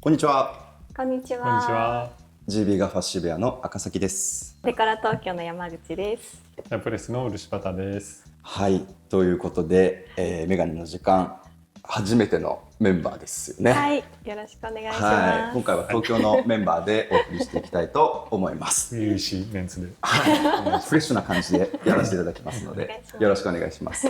こんにちは。こんにちは。こんにちは。GB ガファ渋谷の赤崎です。デカラ東京の山口です。ヤプレスの漆畑です。はい、ということで、メガネの時間初めてのメンバーですよね。はい、よろしくお願いします。はい、今回は東京のメンバーでお送りしていきたいと思います。初々しいメンツで、はい、フレッシュな感じでやらせていただきますのでよろしくお願いします。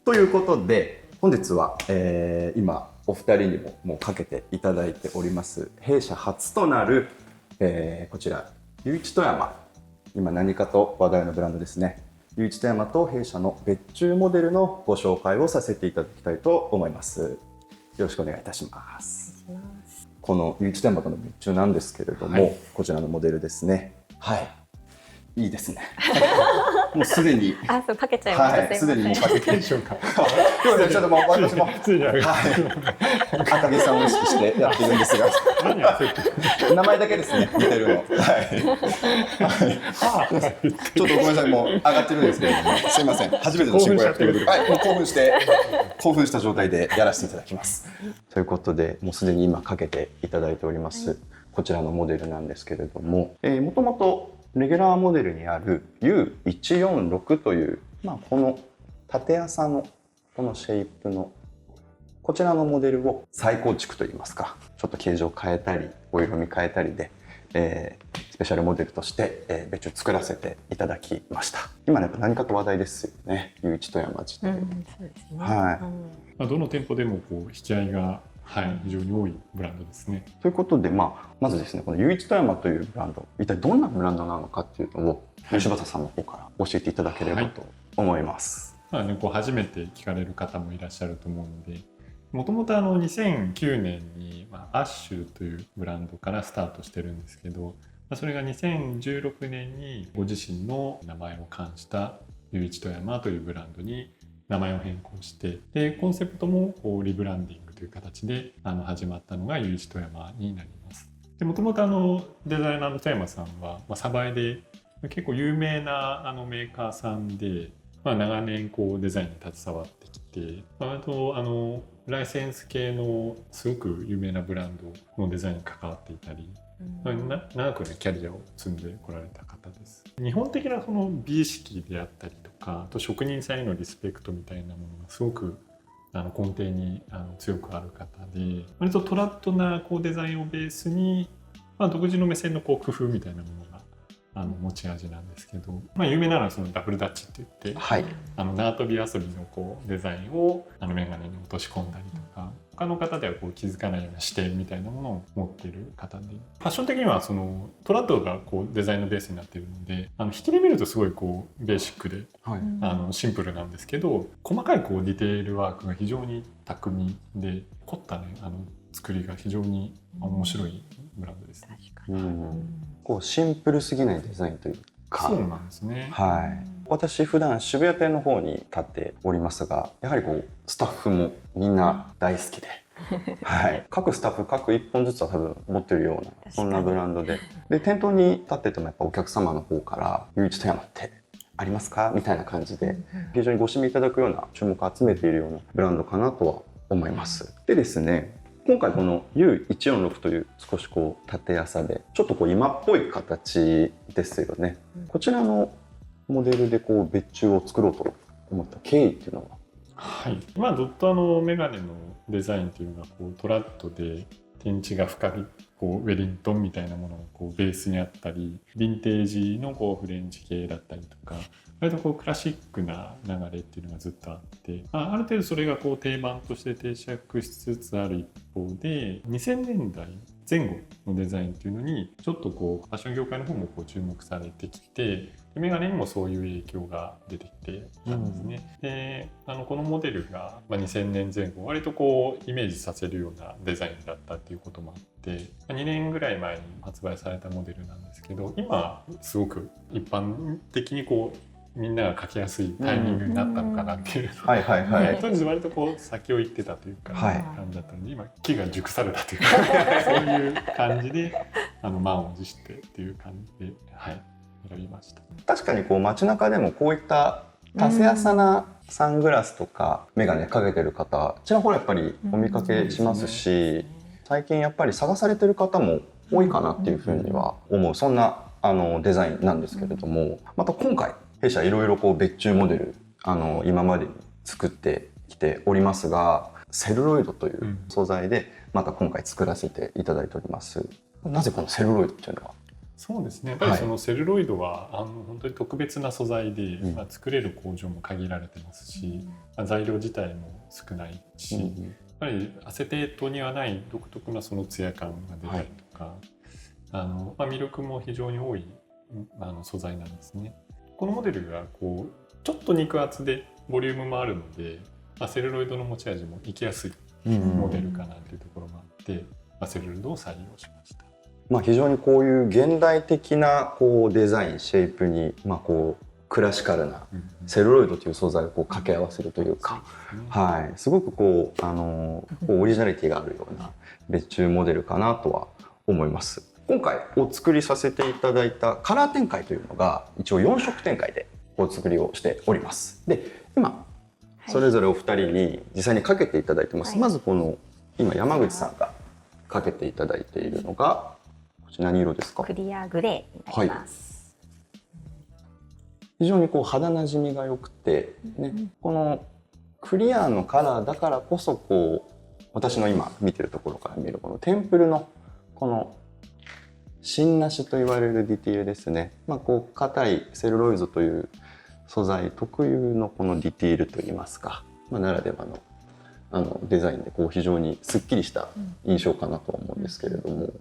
ということで本日は、今お二人にもうかけていただいております弊社初となる、こちらゆういちとやま、今何かと話題のブランドですね。ゆういちとやまと弊社の別注モデルのご紹介をさせていただきたいと思います。よろしくお願いいたします。このゆういちとやまとの別注なんですけれども、はい、こちらのモデルですね。はい、いいですね。もうすでにそうかけちゃいました。はい、すでにもうかけてでしょうか。今日ねちょっともう私もついにある。赤木さんを意識してやってるんですが、名前だけですね似てるの。はい。ちょっとごめんなさい、もう上がってるんですけれども、すいません。初めての進行やってる。はい、もう興奮した状態でやらせていただきます。ということで、もうすでに今かけていただいております、こちらのモデルなんですけれども、もともとレギュラーモデルにある U146 という、この縦麻のこのシェイプのこちらのモデルを再構築といいますか、ちょっと形状を変えたりお色味変えたりで、スペシャルモデルとして、別注作らせていただきました。今ね、やっぱ何かと話題ですよね、ゆういちとやま自体。そうですね。はい。どの店舗でもこう引き合いが非常に多いブランドですね。ということで、まずですね、このゆういちとやまというブランド、一体どんなブランドなのかっていうのを漆畑さんの方から教えていただければと思います。こう初めて聞かれる方もいらっしゃると思うので、もともと2009年にアッシュというブランドからスタートしてるんですけど、それが2016年にご自身の名前を冠したゆういちとやまというブランドに名前を変更して、でコンセプトもこうリブランディングという形で始まったのがゆういちとやまになります。でもともとデザイナーの富山さんは、鯖江で結構有名なメーカーさんで、長年こうデザインに携わってきて、あとライセンス系のすごく有名なブランドのデザインに関わっていたり、長くねキャリアを積んでこられた方です。日本的なその美意識であったりとか、あと職人さんへのリスペクトみたいなものがすごく根底に強くある方で、割とトラッドなこうデザインをベースに、独自の目線のこう工夫みたいなものが持ち味なんですけど、有名なのはそのダブルダッチって言って、はい、縄跳び遊びのこうデザインをメガネに落とし込んだりとか、他の方ではこう気づかないような視点みたいなものを持っている方で、ファッション的にはそのトラッドがこうデザインのベースになっているので、引きで見るとすごいこうベーシックで、シンプルなんですけど、細かいこうディテールワークが非常に巧みで凝ったね作りが非常に面白いブランドですね。こうシンプルすぎないデザインというか。そうなんですね。はい。私普段渋谷店の方に立っておりますが、やはりこうスタッフもみんな大好きで、はい、各スタッフ各1本ずつは多分持ってるようなそんなブランドで、店頭に立っててもやっぱお客様の方から「ゆういちとやまってありますか?」みたいな感じで非常にご指名いただくような注目を集めているようなブランドかなとは思います。でですね、今回この U146 という少しこう縦麻でちょっとこう今っぽい形ですよね。こちらのモデルでこう別注を作ろうと思った経緯っていうのは、はい、ずっとメガネのデザインっていうのがこうトラッドで天地が深いこうウェリントンみたいなものがこうベースにあったり、ヴィンテージのこうフレンチ系だったりとか、割とこうクラシックな流れっていうのがずっとあって、ある程度それがこう定番として定着しつつある一方で、2000年代前後のデザインっていうのにちょっとこうファッション業界の方もこう注目されてきて、メガネにもそういう影響が出てきてたんですね。でこのモデルが2000年前後割とこうイメージさせるようなデザインだったっていうこともあって、2年ぐらい前に発売されたモデルなんですけど、今すごく一般的にこうみんなが描きやすいタイミングになったのかなっていう、当時割とこう先を行ってたというか、感じだったので、今木が熟されたというかそういう感じで満を持してっていう感じで、選びました。確かにこう街中でもこういった縦麻なサングラスとかメガネかけてる方ちらほらやっぱりお見かけしますし、最近やっぱり探されてる方も多いかなっていうふうには思う、そんなデザインなんですけれども、また今回弊社いろいろこう別注モデル今までに作ってきておりますが、セルロイドという素材でまた今回作らせていただいております。なぜこのセルロイドっていうのは？そうですね、やっぱりそのセルロイドは、本当に特別な素材で、作れる工場も限られてますし、材料自体も少ないし、やっぱりアセテートにはない独特なそのツヤ感が出たりとか、魅力も非常に多い素材なんですね。このモデルがこうちょっと肉厚でボリュームもあるので、セルロイドの持ち味も生きやすいモデルかなというところもあって、セルロイドを採用しました。非常にこういう現代的なこうデザインシェイプに、こうクラシカルなセルロイドという素材をこう掛け合わせるというか、すごくこうオリジナリティがあるような別注モデルかなとは思います。今回お作りさせていただいたカラー展開というのが一応4色展開でお作りをしております。で今それぞれお二人に実際にかけていただいてます。まずこの今山口さんがかけていただいているのがこちら何色ですか？クリアグレーになります。非常にこう肌なじみが良くて、このクリアのカラーだからこそこう私の今見てるところから見るこのテンプルのこの芯なしと言われるディティールですね。こう硬いセルロイドという素材特有のこのディティールといいますか、ならではのデザインでこう非常にすっきりした印象かなとは思うんですけれども、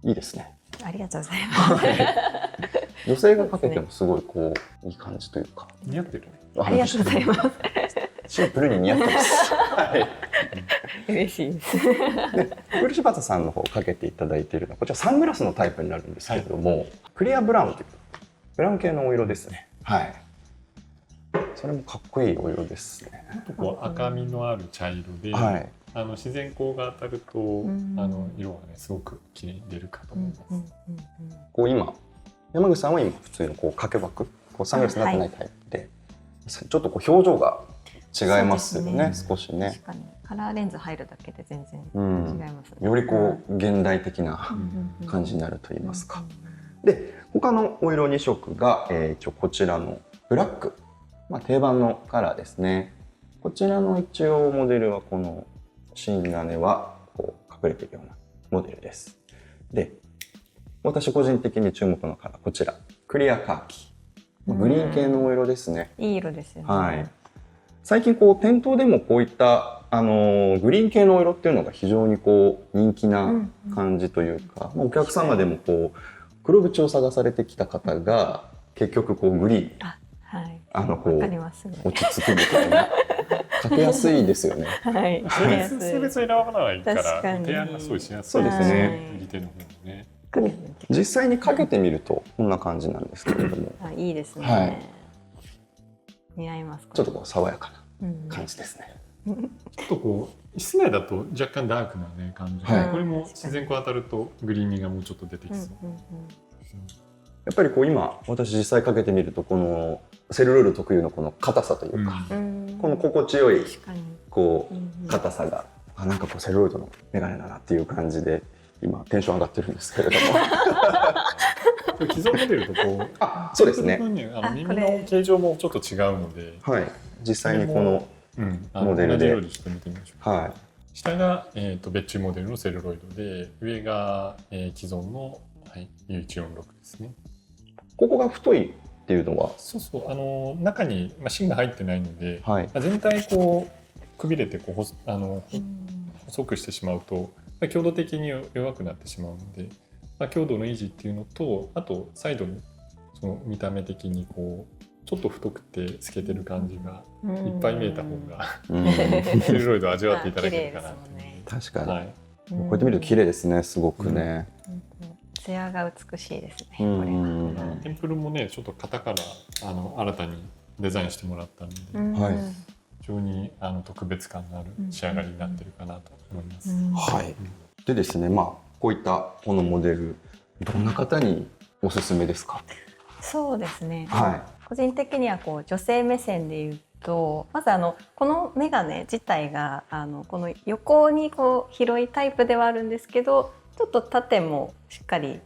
いいですね。ありがとうございます。女性がかけてもすごいこういい感じというか。似合ってるね。ありがとうございます。シンプルに似合ってます。嬉しいです。で、漆畑さんの方かけていただいているのはこちらサングラスのタイプになるんですけれども、クリアブラウンというブラウン系のお色ですね。それもかっこいいお色ですね。ちょっとこう赤みのある茶色で、自然光が当たると色がねすごく綺麗に出るかと思います。こう今山口さんは今普通のこう掛け枠こうサングラスになってないタイプで、ちょっとこう表情が違いますよね。少しね。確かにカラーレンズ入るだけで全然違いますね。よりこう現代的な感じになると言いますか。で他のお色2色が、一応こちらのブラック、定番のカラーですね。こちらの一応モデルはこの芯金はこう隠れているようなモデルです。で私個人的に注目のカラーこちらクリアカーキ、グリーン系のお色ですね。いい色ですよね。最近こう店頭でもこういったグリーン系のお色っていうのが非常にこう人気な感じというか、お客様でもこう黒縁を探されてきた方が結局こうグリーンこう落ち着くみたいなかけやすいですよね。性別選ばないから提案がすごいしやすいですね。右手の方もね。実際にかけてみるとこんな感じなんですけれども、いいですね。似合います。ちょっとこう爽やかな感じですね。ちょっとこう室内だと若干ダークなね感じ、これも自然光当たるとグリーン味がもうちょっと出てきそう。やっぱりこう今私実際かけてみるとこのセルロイド特有のこの硬さというか、この心地よいこう硬さがなんかこうセルロイドのメガネだなっていう感じで今テンション上がってるんですけれども既存モデルとこうそうですね、耳の形状もちょっと違うので、実際にこのモデルで同じようにしてみてみましょう。下が、別注モデルのセルロイドで上が、既存の、U146 ですね。ここが太いっていうのは中に芯が入ってないので、全体こうくびれてこう細くしてしまうと強度的に弱くなってしまうので、強度の維持っていうのと、あとサイドにその見た目的にこうちょっと太くて透けてる感じがいっぱい見えた方がセルロイドを味わっていただけるかなと。確かに、こうやって見ると綺麗ですね、すごくね。艶が美しいですね。これはテンプルもねちょっと型から新たにデザインしてもらったので、非常に特別感のある仕上がりになってるかなと思います。でですね、こういったこのモデルどんな方におすすめですか？そうですね、個人的にはこう女性目線で言うまずこのメガネ自体がこの横にこう広いタイプではあるんですけど、ちょっと縦もしっかり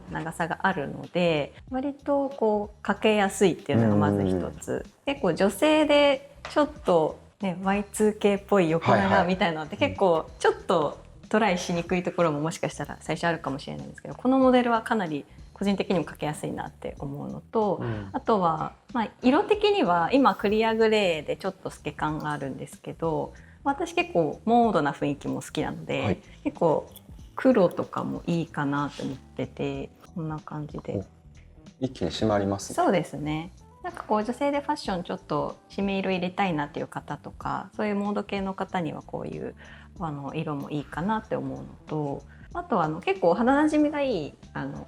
長さがあるので、割とこうかけやすいっていうのがまず一つ。結構女性でちょっとね Y2K っぽい横長みたいなのって結構ちょっとトライしにくいところももしかしたら最初あるかもしれないんですけど、このモデルはかなり個人的にもかけやすいなって思うのと、あとは、色的には今クリアグレーでちょっと透け感があるんですけど、私結構モードな雰囲気も好きなので、結構黒とかもいいかなと思ってて、こんな感じで一気に締まりますね。そうですね。なんかこう女性でファッションちょっと締め色入れたいなっていう方とか、そういうモード系の方にはこういう色もいいかなって思うのと、あとは結構肌なじみがいい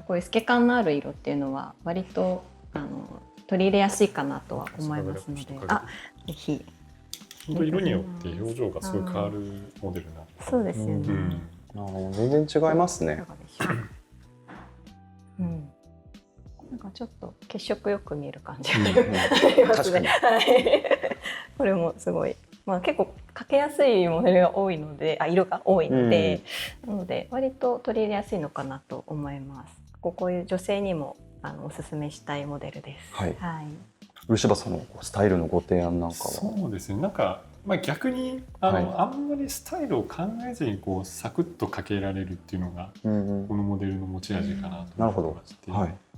こういう透け感のある色っていうのは割と取り入れやすいかなとは思いますので、ぜひ。本当色によって表情がすごい変わるモデルなんです。そうですよね。全然違いますね。なんかちょっと血色よく見える感じがありますね。これもすごい、結構かけやすいモデルが多いので、色が多いので、なので割と取り入れやすいのかなと思います。こういう女性にもおすすめしたいモデルです。漆葉さんのスタイルのご提案なんかは。そうですね。なんか逆にあんまりスタイルを考えずにこうサクッとかけられるっていうのがこのモデルの持ち味かなと思いまして、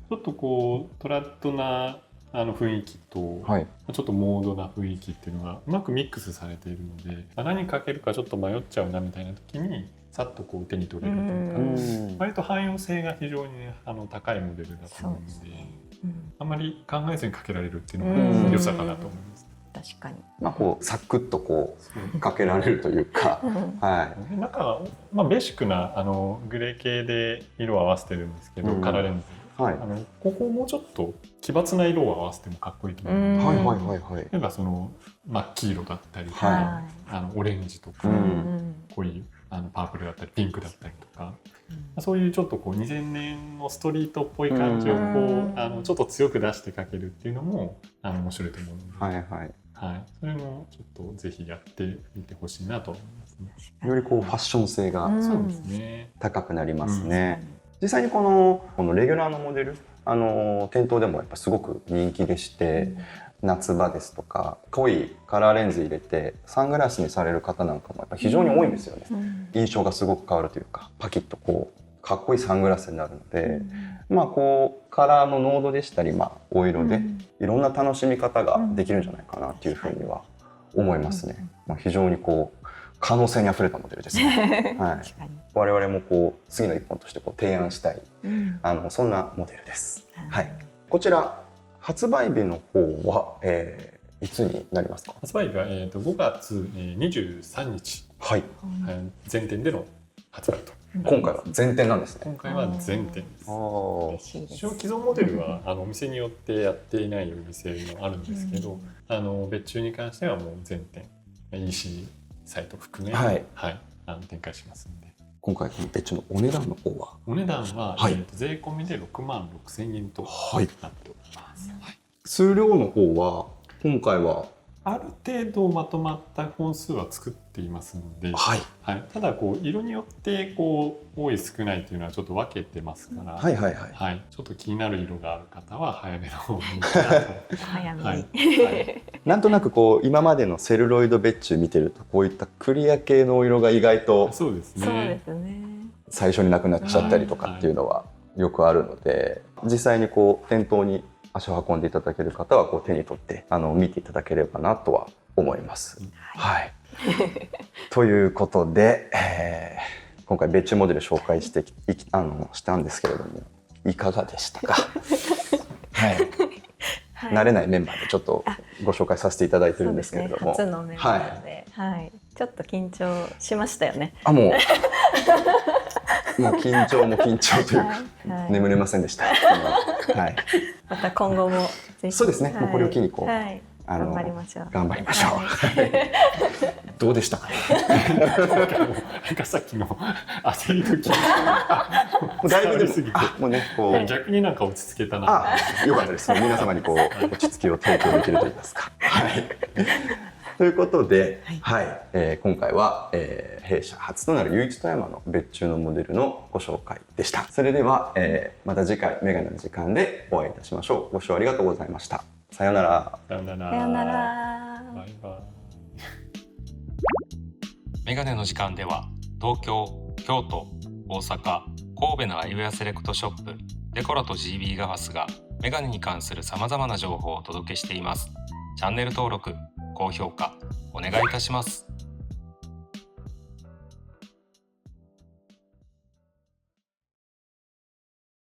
ちょっとこうトラッドな雰囲気と、ちょっとモードな雰囲気っていうのがうまくミックスされているので、何かけるかちょっと迷っちゃうなみたいな時にさっとこう手に取れるというか、割と汎用性が非常に高いモデルだと思うので、あんまり考えずにかけられるっていうのが良さかなと思います。確かに。こうサクッとこうかけられるというか、なんかベーシックなグレー系で色を合わせてるんですけど、カラーレンズ。ここもうちょっと奇抜な色を合わせてもかっこいいと思うので、なんかその真っ黄色だったりとか、オレンジとか、濃いパープルだったりピンクだったりとか、そういうちょっとこう2000年のストリートっぽい感じをこうちょっと強く出してかけるっていうのも面白いと思うので、それもちょっとぜひやってみてほしいなと思いますね。よりこうファッション性が高くなりますね。実際にこのレギュラーのモデル店頭でもやっぱすごく人気でして、夏場ですとか濃いカラーレンズ入れてサングラスにされる方なんかもやっぱ非常に多いんですよね。印象がすごく変わるというか、パキッとこうかっこいいサングラスになるので、こうカラーの濃度でしたり、お色でいろんな楽しみ方ができるんじゃないかなっていうふうには思いますね。非常にこう可能性にあふれたモデルですね。我々もこう次の一本としてこう提案したい、そんなモデルです。こちら発売日の方はいつになりますか？発売日は5月23日、全店での発売と。今回は全店なんですね。今回は全店です。既存モデルはお店によってやっていないお店もあるんですけど、別注に関してはもう全店 EC サイト含め、展開しますので。今回の別注のお値段の方は？お値段は、税込みで66,000円となっております。数量の方は今回はある程度まとまった本数は作っていますので、ただこう色によってこう多い少ないというのはちょっと分けてますから、ちょっと気になる色がある方は早めの方に早めに、なんとなくこう今までのセルロイド別注見てるとこういったクリア系のお色が意外と最初になくなっちゃったりとかっていうのはよくあるので、実際にこう店頭に足を運んでいただける方はこう手に取って見ていただければなとは思います。ということで、今回別注モデル紹介したんですけれどもいかがでしたか？慣れないメンバーでちょっとご紹介させていただいてるんですけれども、初のメンバーで、ちょっと緊張しましたよね。もう緊張も緊張というか、眠れませんでした。また今後もぜひ、そうですね。これを機にこう頑張りましょう。頑張りましょう。どうでしたか？なんかさっきの焦りの気持ちがもうだいぶでも伝わりすぎてもうねこう逆になんか落ち着けたな。よかったです。皆様にこう落ち着きを提供できると言いますか。はい。ということで、今回は、弊社初となる唯一富山の別注のモデルのご紹介でした。それでは、また次回メガネの時間でお会いいたしましょう。ご視聴ありがとうございました。さようなら。さよなら。さよなら。バイバイ。メガネの時間では東京、京都、大阪、神戸のアイウェアセレクトショップデコラと GB ガファスがメガネに関するさまざまな情報をお届けしています。チャンネル登録、高評価お願いいたします。